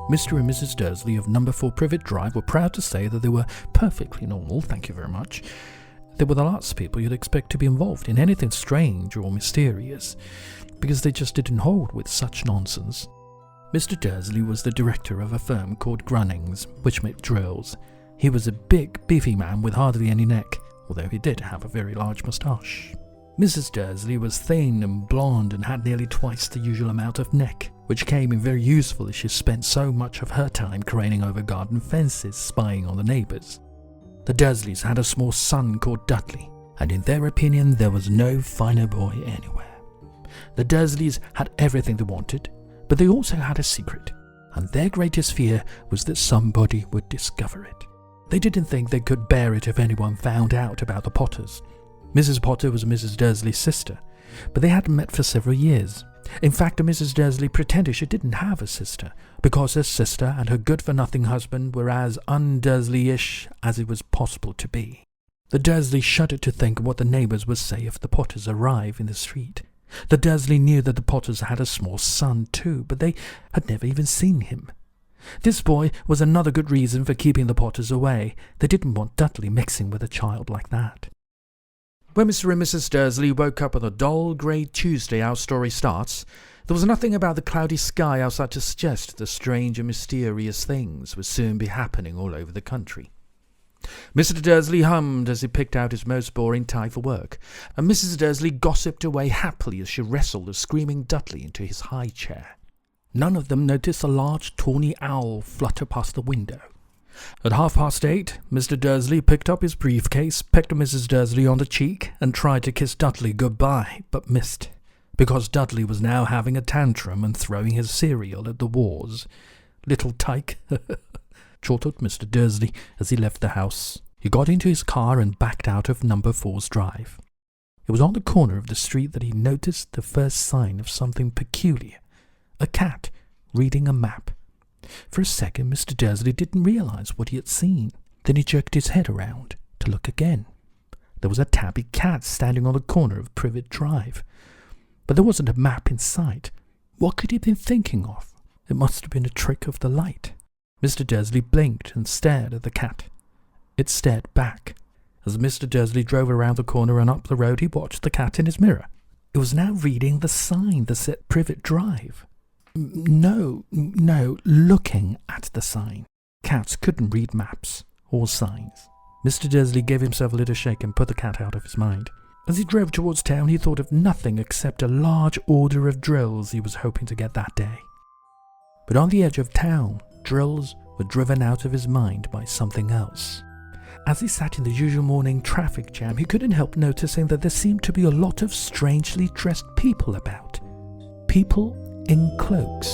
Mr. and Mrs. Dursley of number 4 Privet Drive were proud to say that they were perfectly normal, thank you very much. They were the last people you'd expect to be involved in anything strange or mysterious, because they just didn't hold with such nonsense. Mr. Dursley was the director of a firm called Grunnings, which made drills. He was a big, beefy man with hardly any neck, although he did have a very large moustache. Mrs. Dursley was thin and blonde and had nearly twice the usual amount of neck, which came in very useful as she spent so much of her time craning over garden fences, spying on the neighbours. The Dursleys had a small son called Dudley, and in their opinion there was no finer boy anywhere. The Dursleys had everything they wanted, but they also had a secret, and their greatest fear was that somebody would discover it. They didn't think they could bear it if anyone found out about the Potters. Mrs. Potter was Mrs. Dursley's sister, but they hadn't met for several years. In fact, Mrs. Dursley pretended she didn't have a sister, because her sister and her good-for-nothing husband were as un-Dursley-ish as it was possible to be. The Dursleys shuddered to think of what the neighbours would say if the Potters arrived in the street. The Dursley knew that the Potters had a small son too, but they had never even seen him. This boy was another good reason for keeping the Potters away. They didn't want Dudley mixing with a child like that. When Mr. and Mrs. Dursley woke up on a dull grey Tuesday our story starts, there was nothing about the cloudy sky outside to suggest that strange and mysterious things would soon be happening all over the country. Mr. Dursley hummed as he picked out his most boring tie for work, and Mrs. Dursley gossiped away happily as she wrestled a screaming Dudley into his high chair. None of them noticed a large tawny owl flutter past the window. At 8:30, Mr. Dursley picked up his briefcase, pecked Mrs. Dursley on the cheek, and tried to kiss Dudley goodbye, but missed, because Dudley was now having a tantrum and throwing his cereal at the walls. "Little tyke," chortled Mr. Dursley as he left the house. He got into his car and backed out of number 4's drive. It was on the corner of the street that he noticed the first sign of something peculiar. A cat reading a map. For a second, Mr. Dursley didn't realize what he had seen. Then he jerked his head around to look again. There was a tabby cat standing on the corner of Privet Drive. But there wasn't a map in sight. What could he have been thinking of? It must have been a trick of the light. Mr. Dursley blinked and stared at the cat. It stared back. As Mr. Dursley drove around the corner and up the road, he watched the cat in his mirror. It was now reading the sign that said Privet Drive. No, looking at the sign. Cats couldn't read maps or signs. Mr. Dursley gave himself a little shake and put the cat out of his mind. As he drove towards town, he thought of nothing except a large order of drills he was hoping to get that day. But on the edge of town, drills were driven out of his mind by something else. As he sat in the usual morning traffic jam, he couldn't help noticing that there seemed to be a lot of strangely dressed people about. People in cloaks.